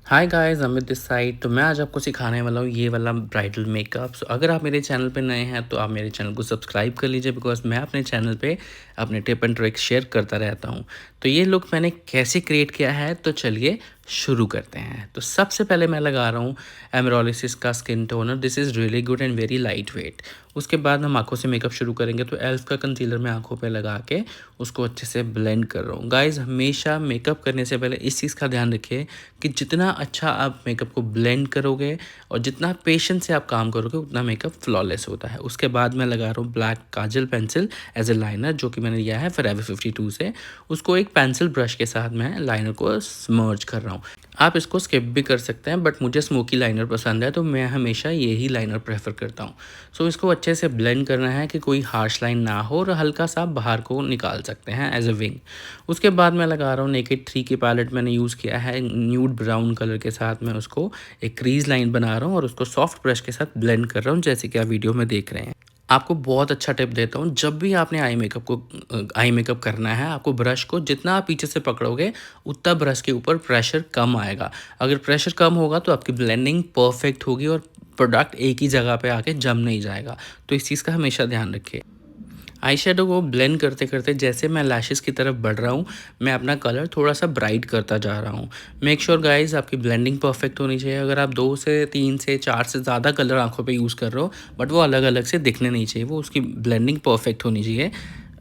Hi guys, Amit this side. तो मैं आज आपको सिखाने वाला हूँ ये वाला ब्राइडल मेकअप। सो अगर आप मेरे चैनल पे नए हैं तो आप मेरे चैनल को सब्सक्राइब कर लीजिए, बिकॉज मैं अपने चैनल पे अपने टिप एंड ट्रिक्स शेयर करता रहता हूँ। तो ये लुक मैंने कैसे क्रिएट किया है, तो चलिए शुरू करते हैं। तो सबसे पहले मैं लगा रहा हूँ एमरोलिसिस का skin toner. This is really good and very light weight. उसके बाद हम आँखों से मेकअप शुरू करेंगे। तो एल्फ का कंसीलर मैं आँखों पे लगा के उसको अच्छे से ब्लेंड कर रहा हूँ। गाइस, हमेशा मेकअप करने से पहले इस चीज़ का ध्यान रखिए कि जितना अच्छा आप मेकअप को ब्लेंड करोगे और जितना पेशेंस से आप काम करोगे, उतना मेकअप फ्लॉलेस होता है। उसके बाद मैं लगा रहा हूँ black kajal pencil as a liner, जो कि मैंने लिया है फॉरएवर 52 से। उसको एक पेंसिल ब्रश के साथ मैं लाइनर को स्मर्ज कर रहा हूँ। आप इसको स्किप भी कर सकते हैं, बट मुझे स्मोकी लाइनर पसंद है, तो मैं हमेशा यही लाइनर प्रेफर करता हूँ। सो इसको अच्छे से ब्लेंड करना है कि कोई हार्श लाइन ना हो, और हल्का सा बाहर को निकाल सकते हैं एज ए विंग। उसके बाद मैं लगा रहा हूँ नेकेड 3 की पैलेट मैंने यूज़ किया है न्यूड ब्राउन कलर के साथ। मैं उसको एक क्रीज लाइन बना रहा हूँ और उसको सॉफ्ट ब्रश के साथ ब्लेंड कर रहा हूँ, जैसे कि आप वीडियो में देख रहे हैं। आपको बहुत अच्छा टिप देता हूँ, जब भी आपने आई मेकअप करना है, आपको ब्रश को जितना आप पीछे से पकड़ोगे, उतना ब्रश के ऊपर प्रेशर कम आएगा। अगर प्रेशर कम होगा तो आपकी ब्लेंडिंग परफेक्ट होगी और प्रोडक्ट एक ही जगह पे आके जम नहीं जाएगा। तो इस चीज़ का हमेशा ध्यान रखिए। आई शेडो को ब्लेंड करते करते जैसे मैं लैशेस की तरफ बढ़ रहा हूँ, मैं अपना कलर थोड़ा सा ब्राइट करता जा रहा हूँ। मेक श्योर गाइस, आपकी ब्लेंडिंग परफेक्ट होनी चाहिए। अगर आप 2 से 3 से 4 से ज़्यादा कलर आंखों पे यूज़ कर रहे हो, बट वो अलग अलग से दिखने नहीं चाहिए, वो उसकी ब्लेंडिंग परफेक्ट होनी चाहिए।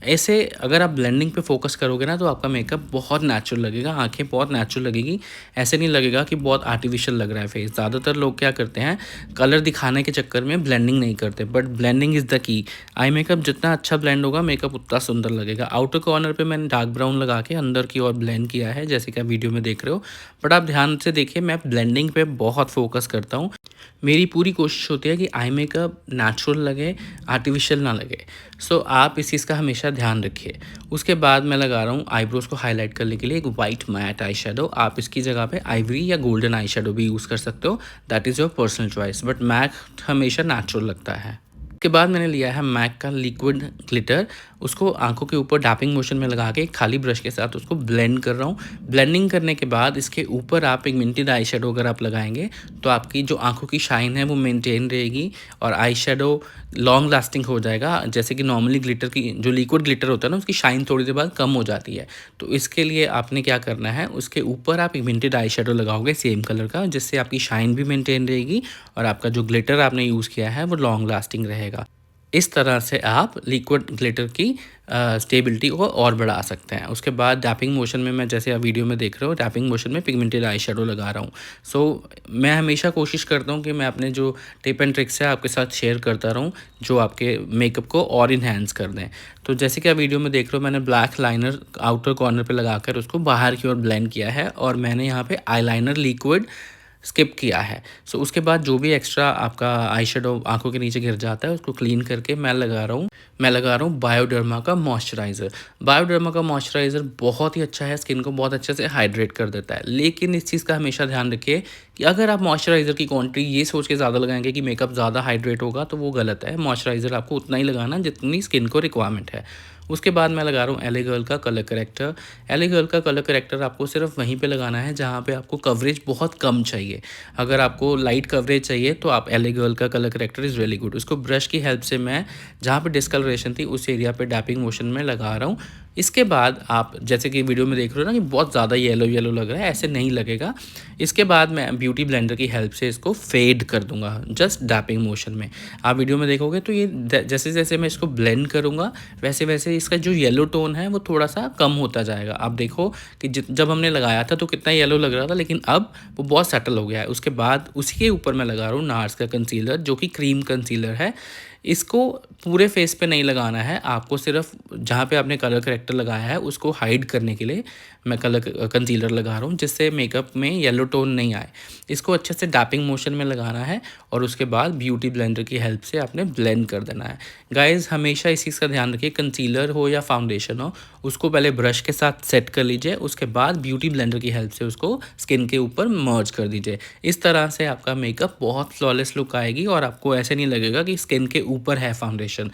ऐसे अगर आप ब्लेंडिंग पे फोकस करोगे ना, तो आपका मेकअप बहुत नेचुरल लगेगा, आंखें बहुत नेचुरल लगेगी। ऐसे नहीं लगेगा कि बहुत आर्टिफिशियल लग रहा है फेस। ज़्यादातर लोग क्या करते हैं, कलर दिखाने के चक्कर में ब्लेंडिंग नहीं करते, but blending is the key. Eye makeup जितना अच्छा ब्लेंड होगा, मेकअप उतना सुंदर लगेगा। आउटर कॉर्नर पे मैंने डार्क ब्राउन लगा के अंदर की ओर ब्लेंड किया है, जैसे कि आप वीडियो में देख रहे हो। बट आप ध्यान से देखिए, मैं ब्लेंडिंग पे बहुत फोकस करता हूँ। मेरी पूरी कोशिश होती है कि आई मेकअप नेचुरल लगे, आर्टिफिशियल ना लगे। सो आप इस चीज़ का हमेशा ध्यान रखिए। उसके बाद मैं लगा रहा हूँ आईब्रोज़ को हाईलाइट करने के लिए एक वाइट मैट आई शेडो। आप इसकी जगह पे आइवरी या गोल्डन आई शेडो भी यूज़ कर सकते हो, that is your personal choice, but matte हमेशा नेचुरल लगता है। उसके बाद मैंने लिया है मैक का लिक्विड ग्लिटर। उसको आंखों के ऊपर डैपिंग मोशन में लगा के खाली ब्रश के साथ उसको ब्लेंड कर रहा हूँ। ब्लेंडिंग करने के बाद इसके ऊपर आप पिगमेंटेड आई शेडो अगर आप लगाएंगे, तो आपकी जो आंखों की शाइन है वो मेंटेन रहेगी और आई शेडो लॉन्ग लास्टिंग हो जाएगा। जैसे कि नॉर्मली ग्लिटर की जो लिक्विड ग्लिटर होता है ना, उसकी शाइन थोड़ी देर बाद कम हो जाती है। तो इसके लिए आपने क्या करना है, उसके ऊपर आप पिगमेंटेड आई शेडो लगाओगे सेम कलर का, जिससे आपकी शाइन भी मेंटेन रहेगी और आपका जो ग्लिटर आपने यूज़ किया है वो लॉन्ग लास्टिंग रहेगा। इस तरह से आप लिक्विड ग्लिटर की स्टेबिलिटी को और बढ़ा सकते हैं। उसके बाद डैपिंग मोशन में मैं, जैसे आप वीडियो में देख रहे हो, डैपिंग मोशन में पिगमेंटेड आई शेडो लगा रहा हूँ। सो मैं हमेशा कोशिश करता हूँ कि मैं अपने जो टिप एंड ट्रिक्स है आपके साथ शेयर करता रहूँ, जो आपके मेकअप को और इन्हेंस कर दें। तो जैसे कि आप वीडियो में देख रहे हो, मैंने ब्लैक लाइनर आउटर कॉर्नर पे लगाकर उसको बाहर की ओर ब्लेंड किया है, और मैंने यहाँ पे आईलाइनर लिक्विड स्किप किया है। सो उसके बाद जो भी एक्स्ट्रा आपका आई शेडो आँखों के नीचे गिर जाता है, उसको क्लीन करके मैं लगा रहा हूँ बायोडर्मा का मॉइस्चराइज़र। बायोडर्मा का मॉइस्चराइज़र बहुत ही अच्छा है, स्किन को बहुत अच्छे से हाइड्रेट कर देता है। लेकिन इस चीज़ का हमेशा ध्यान रखिए कि अगर आप मॉइस्चराइज़र की क्वांटिटी ये सोच के ज़्यादा लगाएंगे कि मेकअप ज़्यादा हाइड्रेट होगा, तो वो गलत है। मॉइस्चराइज़र आपको उतना ही लगाना जितनी स्किन को रिक्वायरमेंट है। उसके बाद मैं लगा रहा हूँ एले गर्ल का कलर करेक्टर। एले गर्ल का कलर करेक्टर आपको सिर्फ वहीं पे लगाना है जहाँ पे आपको कवरेज बहुत कम चाहिए। अगर आपको लाइट कवरेज चाहिए, तो आप एले गर्ल का colour corrector is really good. उसको ब्रश की हेल्प से मैं जहाँ पे डिस्कलरेशन थी उस एरिया पे डैपिंग मोशन में लगा रहा हूँ। इसके बाद आप जैसे कि वीडियो में देख रहे हो ना कि बहुत ज़्यादा येलो येलो लग रहा है, ऐसे नहीं लगेगा। इसके बाद मैं ब्यूटी ब्लेंडर की हेल्प से इसको फेड कर दूंगा जस्ट डैपिंग मोशन में। आप वीडियो में देखोगे तो ये जैसे जैसे मैं इसको ब्लेंड करूँगा, वैसे वैसे इसका जो येलो टोन है वो थोड़ा सा कम होता जाएगा। आप देखो कि जब हमने लगाया था तो कितना येलो लग रहा था, लेकिन अब वो बहुत सेटल हो गया है। उसके बाद उसी के ऊपर मैं लगा रहा हूँ नार्स का कंसीलर, जो कि क्रीम कंसीलर है। इसको पूरे फेस पे नहीं लगाना है, आपको सिर्फ जहाँ पे आपने कलर करेक्टर लगाया है उसको हाइड करने के लिए मैं कलर कंसीलर लगा रहा हूँ, जिससे मेकअप में येलो टोन नहीं आए। इसको अच्छे से डैपिंग मोशन में लगाना है और उसके बाद ब्यूटी ब्लेंडर की हेल्प से आपने ब्लेंड कर देना है। गाइस, हमेशा इस चीज़ का ध्यान रखिए, कंसीलर हो या फाउंडेशन हो, उसको पहले ब्रश के साथ सेट कर लीजिए, उसके बाद ब्यूटी ब्लेंडर की हेल्प से उसको स्किन के ऊपर मर्ज कर दीजिए। इस तरह से आपका मेकअप बहुत फ्लॉलेस लुक आएगी और आपको ऐसे नहीं लगेगा कि स्किन के ऊपर है फाउंडेशन।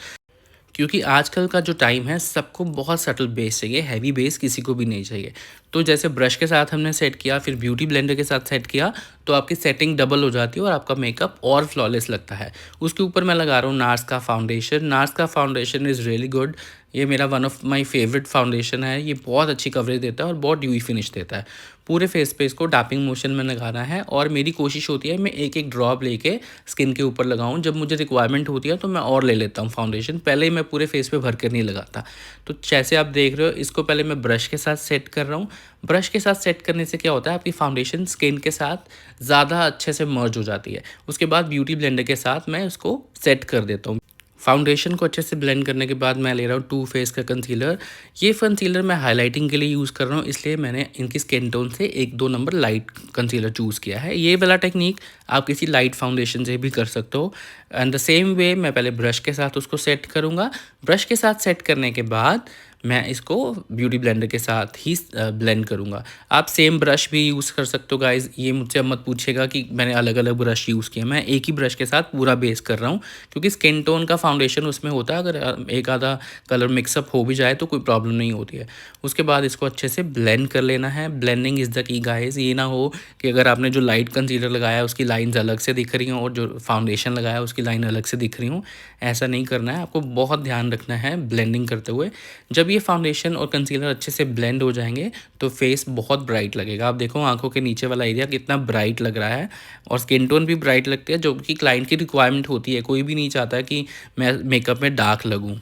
क्योंकि आजकल का जो टाइम है सबको बहुत सटल बेस चाहिए, हैवी बेस किसी को भी नहीं चाहिए। तो जैसे ब्रश के साथ हमने सेट किया, फिर ब्यूटी ब्लेंडर के साथ सेट किया, तो आपकी सेटिंग डबल हो जाती है और आपका मेकअप और फ्लॉलेस लगता है। उसके ऊपर मैं लगा रहा हूँ नार्स का फाउंडेशन। नार्स का फाउंडेशन इज़ रियली गुड। ये मेरा one of my favourite foundation है। ये बहुत अच्छी कवरेज देता है और बहुत ड्यूई फिनिश देता है। पूरे फेस पे इसको डैपिंग मोशन में लगाना है और मेरी कोशिश होती है मैं एक एक ड्रॉप लेके स्किन के ऊपर लगाऊं। जब मुझे रिक्वायरमेंट होती है तो मैं और ले लेता हूं फाउंडेशन, पहले ही मैं पूरे फेस पे भर कर नहीं लगाता। तो जैसे आप देख रहे हो, इसको पहले मैं ब्रश के साथ सेट कर रहा हूँ। ब्रश के साथ सेट करने से क्या होता है, आपकी फाउंडेशन स्किन के साथ ज़्यादा अच्छे से मर्ज हो जाती है। उसके बाद ब्यूटी ब्लेंडर के साथ मैं उसको सेट कर देता हूँ। फाउंडेशन को अच्छे से ब्लेंड करने के बाद मैं ले रहा हूँ टू फेस का कंसीलर। ये कंसीलर मैं हाइलाइटिंग के लिए यूज़ कर रहा हूँ, इसलिए मैंने इनकी स्किन टोन से 1-2 नंबर लाइट कंसीलर चूज़ किया है। ये वाला टेक्निक आप किसी लाइट फाउंडेशन से भी कर सकते हो। एंड द सेम वे मैं पहले ब्रश के साथ उसको सेट करूँगा। ब्रश के साथ सेट करने के बाद मैं इसको ब्यूटी ब्लेंडर के साथ ही ब्लेंड करूँगा। आप सेम ब्रश भी यूज़ कर सकते हो गाइज़। ये मुझसे अब मत पूछिएगा कि मैंने अलग-अलग ब्रश यूज़ किए। मैं एक ही ब्रश के साथ पूरा बेस कर रहा हूँ, क्योंकि स्किन टोन का फाउंडेशन उसमें होता है। अगर एक आधा कलर मिक्सअप हो भी जाए तो कोई प्रॉब्लम नहीं होती है। उसके बाद इसको अच्छे से ब्लेंड कर लेना है। Blending is the key guys. ये ना हो कि अगर आपने जो लाइट कंसीलर लगाया है उसकी लाइन्स अलग से दिख रही हों और जो फाउंडेशन लगाया है उसकी लाइन अलग से दिख रही हों। ऐसा नहीं करना है, आपको बहुत ध्यान रखना है ब्लेंडिंग करते हुए। जब ये फाउंडेशन और कंसीलर अच्छे से ब्लेंड हो जाएंगे तो फेस बहुत ब्राइट लगेगा। आप देखो आंखों के नीचे वाला एरिया कितना ब्राइट लग रहा है और स्किन टोन भी ब्राइट लगती है, जो कि क्लाइंट की रिक्वायरमेंट होती है। कोई भी नहीं चाहता कि मैं मेकअप में डार्क लगूं।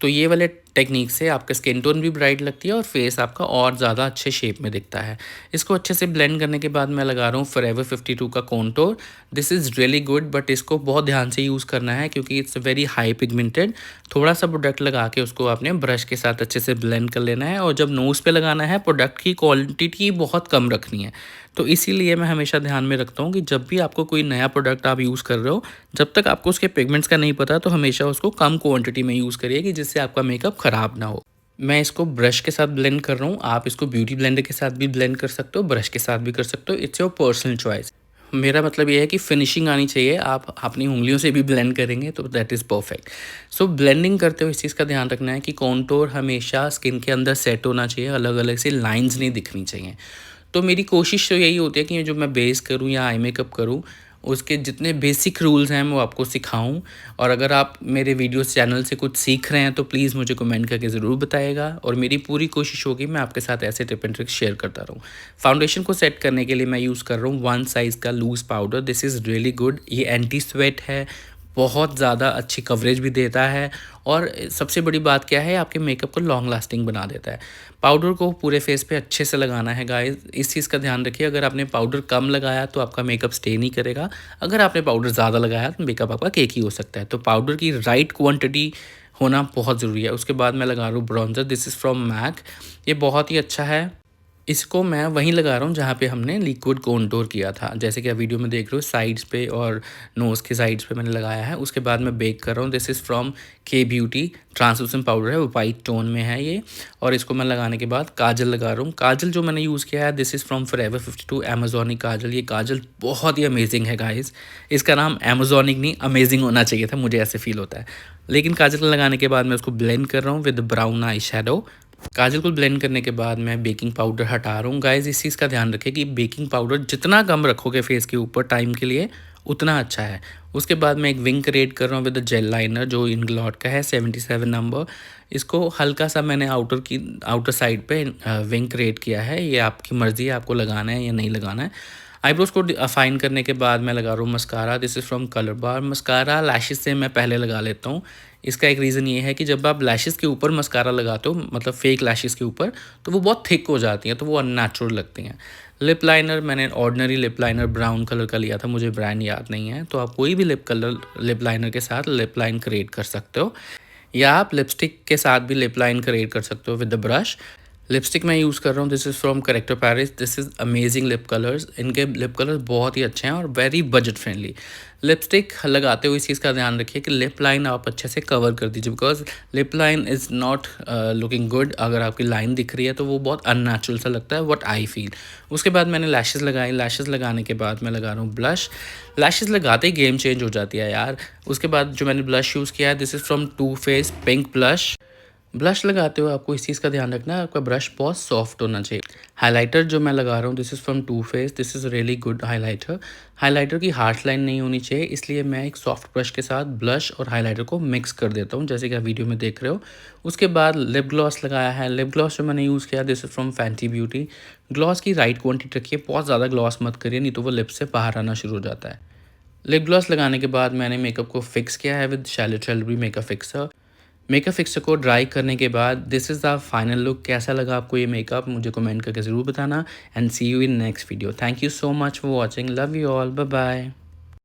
तो ये वाले टेक्निक से आपका स्किन टोन भी ब्राइट लगती है और फेस आपका और ज़्यादा अच्छे शेप में दिखता है। इसको अच्छे से ब्लेंड करने के बाद मैं लगा रहा हूँ फॉरएवर 52 का contour. This is really good, but इसको बहुत ध्यान से यूज़ करना है क्योंकि इट्स वेरी हाई पिगमेंटेड। थोड़ा सा प्रोडक्ट लगा के उसको आपने ब्रश के साथ अच्छे से ब्लेंड कर लेना है और जब नोज़ पे लगाना है प्रोडक्ट की क्वांटिटी बहुत कम रखनी है। तो इसीलिए मैं हमेशा ध्यान में रखता हूँ कि जब भी आपको कोई नया प्रोडक्ट आप यूज़ कर रहे हो, जब तक आपको उसके पिगमेंट्स का नहीं पता तो हमेशा उसको कम क्वांटिटी में यूज़ करिए कि जिससे आपका मेकअप ख़राब ना हो। मैं इसको ब्रश के साथ ब्लेंड कर रहा हूँ। आप इसको ब्यूटी ब्लेंडर के साथ भी ब्लेंड कर सकते हो, ब्रश के साथ भी कर सकते हो। It's your personal choice. मेरा मतलब ये है कि फिनिशिंग आनी चाहिए। आप अपनी उंगलियों से भी ब्लेंड करेंगे तो that is perfect. So blending करते हुए इस चीज़ का ध्यान रखना है कि कॉन्टोर हमेशा स्किन के अंदर सेट होना चाहिए, अलग अलग से लाइंस नहीं दिखनी चाहिए। तो मेरी कोशिश तो यही होती है कि जो मैं बेस करूँ या आई मेकअप करूँ, उसके जितने बेसिक रूल्स हैं मैं आपको सिखाऊं। और अगर आप मेरे वीडियोस चैनल से कुछ सीख रहे हैं तो प्लीज़ मुझे कमेंट करके ज़रूर बताइएगा और मेरी पूरी कोशिश होगी मैं आपके साथ ऐसे टिप एंड ट्रिक्स शेयर करता रहूं। फाउंडेशन को सेट करने के लिए मैं यूज़ कर रहा हूँ 1 साइज़ का loose powder. This is really good. ये एंटी स्वेट है, बहुत ज़्यादा अच्छी कवरेज भी देता है और सबसे बड़ी बात क्या है, आपके मेकअप को लॉन्ग लास्टिंग बना देता है। पाउडर को पूरे फेस पे अच्छे से लगाना है गाइस। इस चीज़ का ध्यान रखिए, अगर आपने पाउडर कम लगाया तो आपका मेकअप स्टे नहीं करेगा। अगर आपने पाउडर ज़्यादा लगाया तो मेकअप आपका केकी हो सकता है। तो पाउडर की राइट क्वांटिटी होना बहुत ज़रूरी है। उसके बाद मैं लगा रहा हूँ bronzer. This is from MAC. ये बहुत ही अच्छा है। इसको मैं वहीं लगा रहा हूँ जहाँ पे हमने लिक्विड कॉन्टोर किया था। जैसे कि आप वीडियो में देख रहे हो, साइड्स पे और नोज़ के साइड्स पे मैंने लगाया है। उसके बाद मैं बेक कर रहा हूँ। दिस इज़ फ्रॉम के ब्यूटी। ट्रांसलूसेंट पाउडर है, वो वाइट टोन में है ये। और इसको मैं लगाने के बाद काजल लगा रहा हूँ। काजल जो मैंने यूज़ किया है, दिस इज़ फ्रॉम फॉरएवर 52 अमेजोनिक काजल। ये काजल बहुत ही अमेजिंग है गाइज़। इसका नाम अमेजोनिक नहीं अमेजिंग होना चाहिए था, मुझे ऐसे फील होता है। लेकिन काजल लगाने के बाद मैं उसको ब्लेंड कर रहा हूँ विद ब्राउन आई शेडो। काजल को ब्लेंड करने के बाद मैं बेकिंग पाउडर हटा रहा हूँ। गाइस इस चीज़ का ध्यान रखें कि बेकिंग पाउडर जितना कम रखोगे फेस के ऊपर टाइम के लिए उतना अच्छा है। उसके बाद मैं एक विंग क्रिएट कर रहा हूँ विद जेल लाइनर जो इंग्लॉट का है 77 नंबर। इसको हल्का सा मैंने आउटर साइड पे विंग क्रिएट किया है। ये आपकी मर्ज़ी है, आपको लगाना है या नहीं लगाना है। आईब्रोज को अफाइन करने के बाद मैं लगा रहा हूँ mascara. This is from colour bar. Mascara lashes से मैं पहले लगा लेता हूँ। इसका एक रीज़न ये है कि जब आप लैशेस के ऊपर मस्कारा लगाते हो, मतलब फेक लैशेस के ऊपर, तो वो बहुत थिक हो जाती हैं, तो वो अननेचुरल लगती हैं। लिप लाइनर मैंने ordinary lip liner brown colour का लिया था, मुझे ब्रांड याद नहीं है। तो आप कोई भी लिप लाइनर के साथ लिप लाइन क्रिएट कर सकते हो, या आप लिपस्टिक के साथ भी लिप लाइन क्रिएट कर सकते हो विद द ब्रश। लिपस्टिक मैं यूज़ कर रहा हूँ, this is from character Paris. This is amazing lip colours. इनके लिप कलर्स बहुत ही अच्छे हैं और वेरी बजट फ्रेंडली। लिपस्टिक लगाते हुए इस चीज़ का ध्यान रखिए कि लिप लाइन आप अच्छे से कवर कर दीजिए, because lip line is not looking good. अगर आपकी लाइन दिख रही है तो वो बहुत अननेचुरल सा लगता है, व्हाट आई फील। उसके बाद मैंने लैशेज़ लगाई। लैशेज़ लगाने के बाद मैं लगा रहा हूँ ब्लश। लैशेज़ लगाते ही गेम चेंज हो जाती है यार। उसके बाद जो मैंने ब्लश यूज़ किया है, this is from Too Faced pink blush. Blush लगाते हुए आपको इस चीज़ का ध्यान रखना है, आपका ब्रश बहुत सॉफ्ट होना चाहिए। हाइलाइटर जो मैं लगा रहा हूँ, this is from Too Faced. This is really good highlighter. Highlighter की हार्श लाइन नहीं होनी चाहिए, इसलिए मैं एक सॉफ्ट ब्रश के साथ ब्लश और हाइलाइटर को मिक्स कर देता हूँ, जैसे कि आप वीडियो में देख रहे हो। उसके बाद लिप ग्लॉस लगाया है। लिप ग्लॉस जो मैंने यूज़ किया, this is from Fenty Beauty. Gloss की राइट क्वांटिटी रखिए, बहुत ज़्यादा ग्लॉस मत करिए, नहीं तो वो लिप से बाहर आना शुरू हो जाता है। लिप ग्लॉस लगाने के बाद मैंने मेकअप को फिक्स किया है with shallow chillery makeup fixer. Makeup fixer को ड्राई करने के बाद this is the final look. कैसा लगा आपको ये मेकअप, मुझे कमेंट करके ज़रूर बताना। And see you in next video. Thank you so much for watching. Love you all. Bye bye.